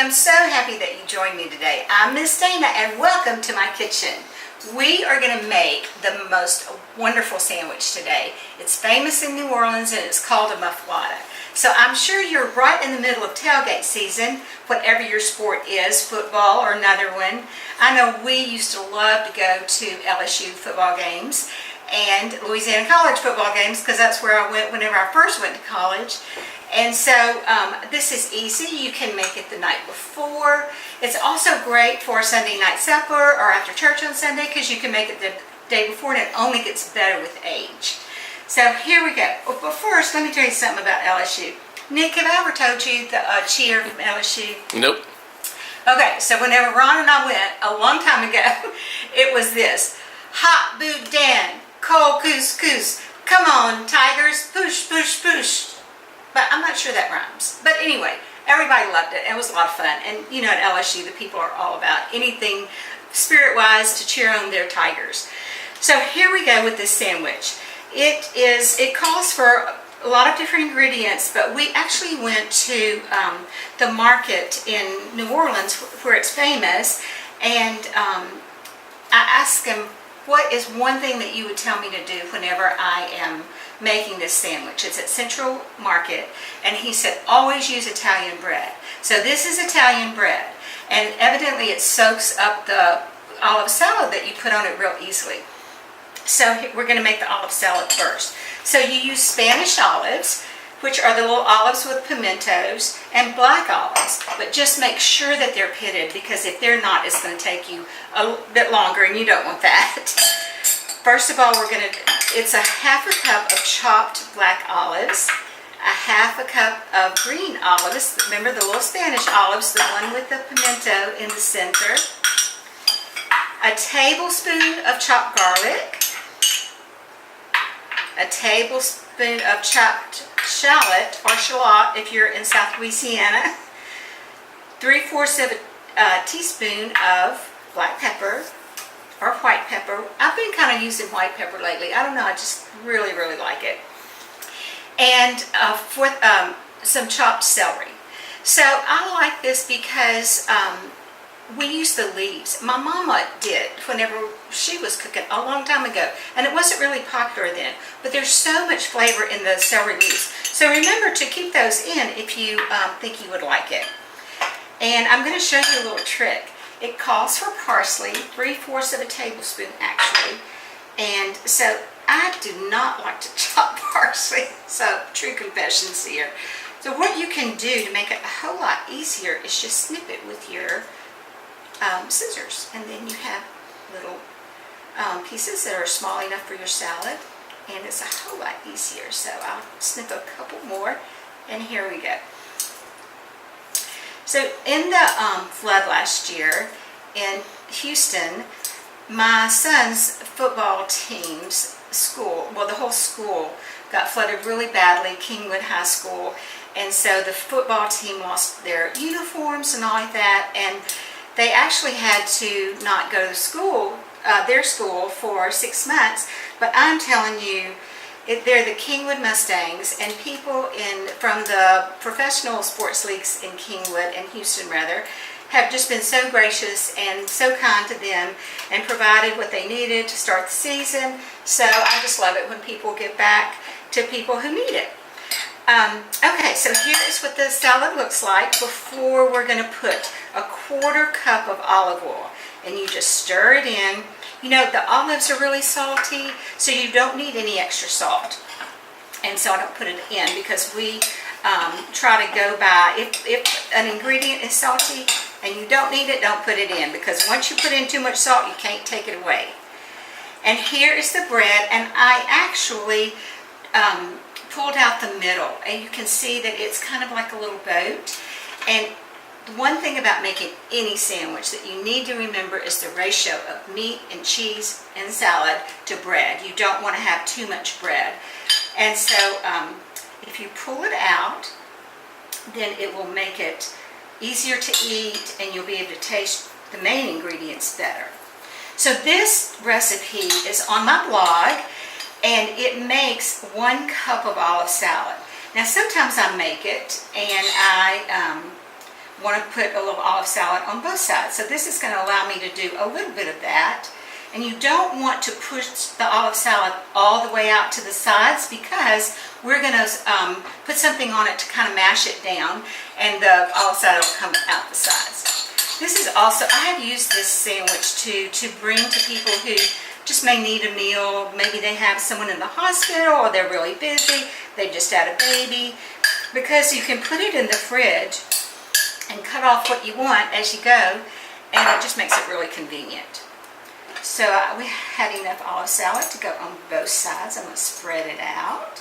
am so happy that you joined me today. I'm Miss Dana and welcome to my kitchen. We are going to make the most wonderful sandwich today. It's famous in New Orleans and it's called a muffuletta. So I'm sure you're right in the middle of tailgate season, whatever your sport is, football or another one. I know we used to love to go to LSU football games and Louisiana College football games because that's where I went whenever I first went to college. And so this is easy. You can make it the night before. It's also great for Sunday night supper or after church on Sunday because you can make it the day before and it only gets better with age. So here we go. But first, let me tell you something about LSU. Nick, have I ever told you the cheer from LSU? Nope. Okay, so whenever Ron and I went a long time ago, it was this. Hot boudin, cold couscous. Come on, Tigers, push, push, push. But I'm not sure that rhymes. But anyway, everybody loved it. It was a lot of fun. And you know, at LSU, the people are all about anything spirit-wise to cheer on their Tigers. So here we go with this sandwich. It calls for a lot of different ingredients, but we actually went to the market in New Orleans where it's famous, and I asked him, what is one thing that you would tell me to do whenever I am making this sandwich? It's at Central Market, and he said always use Italian bread. So this is Italian bread, and evidently it soaks up the olive salad that you put on it real easily. So we're going to make the olive salad first. So you use Spanish olives, which are the little olives with pimentos, and black olives, but just make sure that they're pitted because if they're not, it's going to take you a bit longer and you don't want that. First of all, it's a half a cup of chopped black olives, a half a cup of green olives, remember the little Spanish olives, the one with the pimento in the center, a tablespoon of chopped garlic, a tablespoon of chopped shallot or shallot if you're in South Louisiana, 3/4 of a teaspoon of black pepper or white pepper. I've been kind of using white pepper lately. I don't know, I just really, really like it. And some chopped celery. So I like this because we use the leaves. My mama did whenever she was cooking a long time ago, and it wasn't really popular then, but there's so much flavor in the celery leaves. So remember to keep those in if you think you would like it. And I'm going to show you a little trick. It calls for parsley, 3/4 of a tablespoon actually, and so I do not like to chop parsley, so true confessions here. So what you can do to make it a whole lot easier is just snip it with your scissors, and then you have little pieces that are small enough for your salad, and it's a whole lot easier. So I'll snip a couple more, and here we go. So in the flood last year in Houston, my son's football team's school, well, the whole school got flooded really badly, Kingwood High School, and so the football team lost their uniforms and all like that, and they actually had to not go to school, their school, for 6 months. But I'm telling you, they're the Kingwood Mustangs, and people from the professional sports leagues in Kingwood and Houston rather have just been so gracious and so kind to them and provided what they needed to start the season. So I just love it when people give back to people who need it. Okay, so here's what the salad looks like before we're going to put a 1/4 cup of olive oil, and you just stir it in. You know, the olives are really salty, so you don't need any extra salt. And so I don't put it in because we try to go by, if an ingredient is salty and you don't need it, don't put it in, because once you put in too much salt, you can't take it away. And here is the bread, and I actually pulled out the middle, and you can see that it's kind of like a little boat. And one thing about making any sandwich that you need to remember is the ratio of meat and cheese and salad to bread. You don't want to have too much bread. And so if you pull it out, then it will make it easier to eat, and you'll be able to taste the main ingredients better. So this recipe is on my blog, and it makes 1 cup of olive salad. Now sometimes I make it and I want to put a little olive salad on both sides. So this is going to allow me to do a little bit of that. And you don't want to push the olive salad all the way out to the sides, because we're going to put something on it to kind of mash it down, and the olive salad will come out the sides. This is also, I have used this sandwich to bring to people who just may need a meal. Maybe they have someone in the hospital, or they're really busy, they just had a baby, because you can put it in the fridge and cut off what you want as you go, and it just makes it really convenient. So we had enough olive salad to go on both sides. I'm going to spread it out.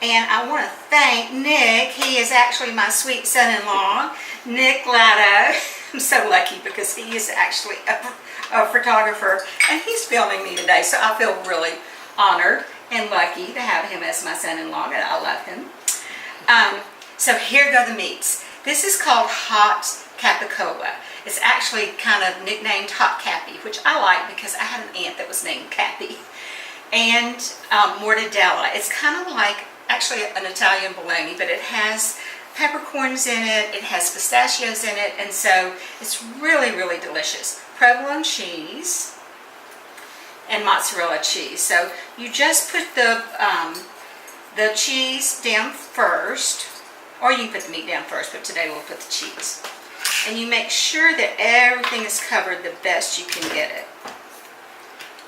And I want to thank Nick. He is actually my sweet son-in-law, Nick Latto. I'm so lucky because he is actually a photographer, and he's filming me today. So I feel really honored and lucky to have him as my son-in-law, and I love him. So here go the meats. This is called hot capicola. It's actually kind of nicknamed Hot Cappy, which I like because I had an aunt that was named Cappy. And mortadella. It's kind of like actually an Italian bologna, but it has peppercorns in it, it has pistachios in it, and so it's really, really delicious. Provolone cheese and mozzarella cheese. So you just put the cheese down first, or you can put the meat down first, but today we'll put the cheese. And you make sure that everything is covered the best you can get it.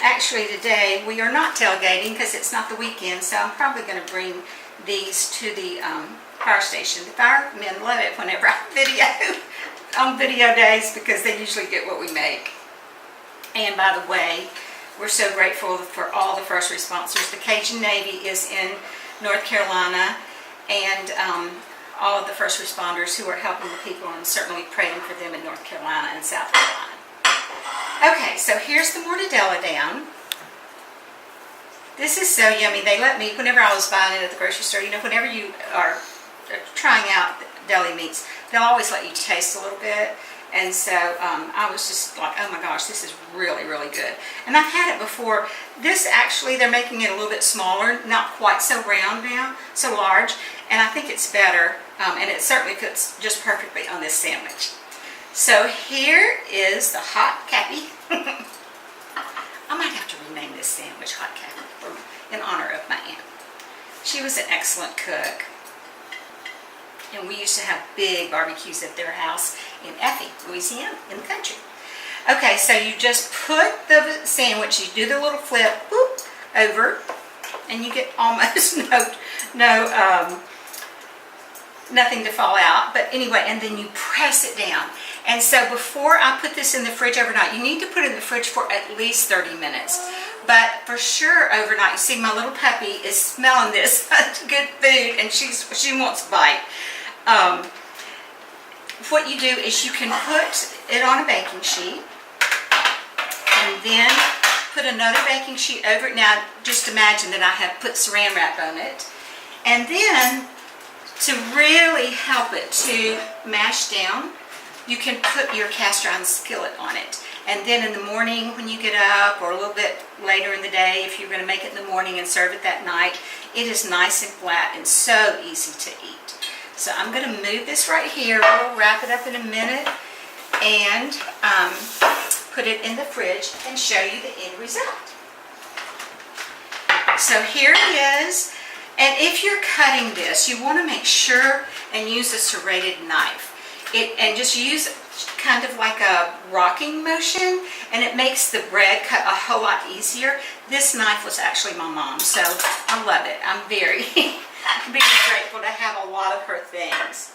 Actually today we are not tailgating because it's not the weekend, so I'm probably going to bring these to the fire station. The firemen love it whenever I video on video days, because they usually get what we make. And by the way, we're so grateful for all the first responders. The Cajun Navy is in North Carolina, and all of the first responders who are helping the people, and certainly praying for them in North Carolina and South Carolina. Okay, so here's the mortadella down. This is so yummy. They let me, whenever I was buying it at the grocery store, you know, whenever you are trying out deli meats, they'll always let you taste a little bit. And so I was just like, oh my gosh, this is really, really good. And I've had it before. This actually, they're making it a little bit smaller, not quite so round now, so large. And I think it's better, and it certainly fits just perfectly on this sandwich. So here is the Hot Cappy. I might have to rename this sandwich Hot Cappy in honor of my aunt. She was an excellent cook. And we used to have big barbecues at their house in Effie, Louisiana, in the country. Okay, so you just put the sandwich, you do the little flip, whoop, over, and you get almost nothing to fall out. But anyway, and then you press it down. And so before I put this in the fridge overnight, you need to put it in the fridge for at least 30 minutes. But for sure overnight, you see my little puppy is smelling this good food, and she wants a bite. What you do is you can put it on a baking sheet, and then put another baking sheet over it. Now just imagine that I have put saran wrap on it, and then to really help it to mash down, you can put your cast iron skillet on it. And then in the morning when you get up, or a little bit later in the day, if you're going to make it in the morning and serve it that night, it is nice and flat and so easy to eat. So I'm going to move this right here. We'll wrap it up in a minute and put it in the fridge and show you the end result. So here it is. And if you're cutting this, you want to make sure and use a serrated knife. And just use kind of like a rocking motion, and it makes the bread cut a whole lot easier. This knife was actually my mom's, so I love it. I'm very, very grateful to have a lot of her things.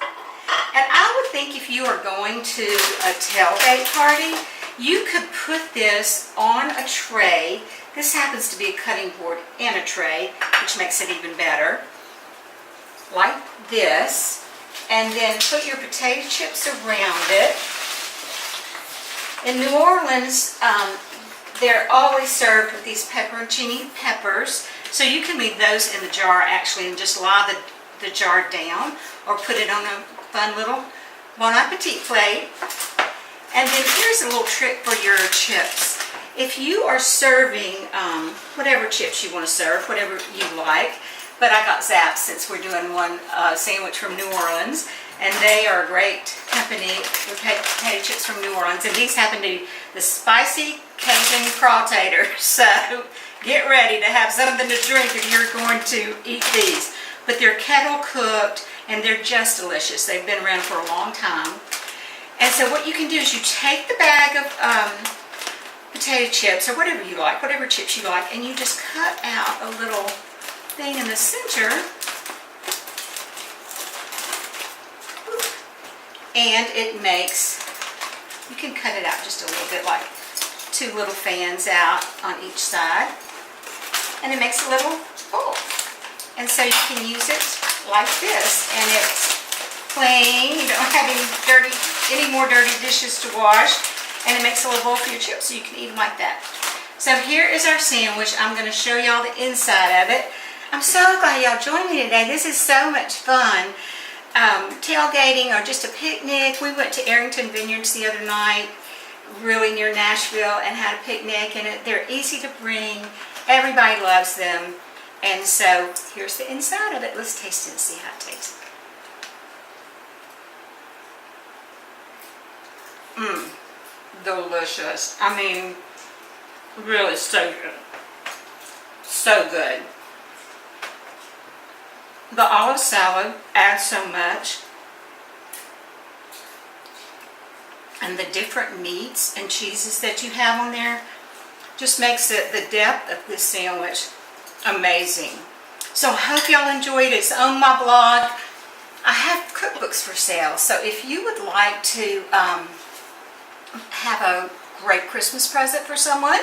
And I would think if you are going to a tailgate party, you could put this on a tray. This happens to be a cutting board and a tray, which makes it even better. Like this. And then put your potato chips around it. In New Orleans, they're always served with these pepperoncini peppers. So you can leave those in the jar actually and just lie the jar down, or put it on a fun little bon appetit plate. And then here's a little trick for your chips. If you are serving whatever chips you want to serve, whatever you like, but I got zapped since we're doing one sandwich from New Orleans. And they are a great company with potato chips from New Orleans. And these happen to be the spicy Cajun crawtators. So get ready to have something to drink if you're going to eat these. But they're kettle cooked and they're just delicious. They've been around for a long time. And so what you can do is you take the bag of potato chips or whatever you like, whatever chips you like, and you just cut out a little thing in the center. And it makes, you can cut it out just a little bit, like 2 little fans out on each side. And it makes a little bowl. And so you can use it like this, and it's clean. You don't have any more dirty dishes to wash, and it makes a little bowl for your chips, so you can eat them like that. So here is our sandwich. I'm going to show y'all the inside of it. I'm so glad y'all joined me today. This is so much fun. Tailgating or just a picnic. We went to Arrington Vineyards the other night, really near Nashville, and had a picnic, and they're easy to bring. Everybody loves them. And so here's the inside of it. Let's taste it and see how it tastes. Delicious. I mean, really so good. So good. The olive salad adds so much. And the different meats and cheeses that you have on there just makes it, the depth of this sandwich, amazing. So I hope y'all enjoyed it. It's on my blog. I have cookbooks for sale. So if you would like to have a great Christmas present for someone,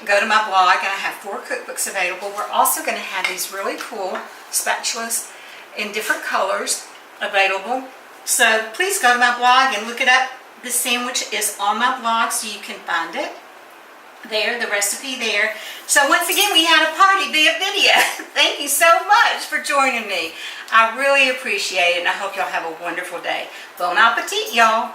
go to my blog, and I have 4 cookbooks available. We're also going to have these really cool spatulas in different colors available. So please go to my blog and look it up. This sandwich is on my blog, so you can find it there, the recipe there. So once again, we had a party via video. Thank you so much for joining me. I really appreciate it, and I hope y'all have a wonderful day. Bon appetit, y'all.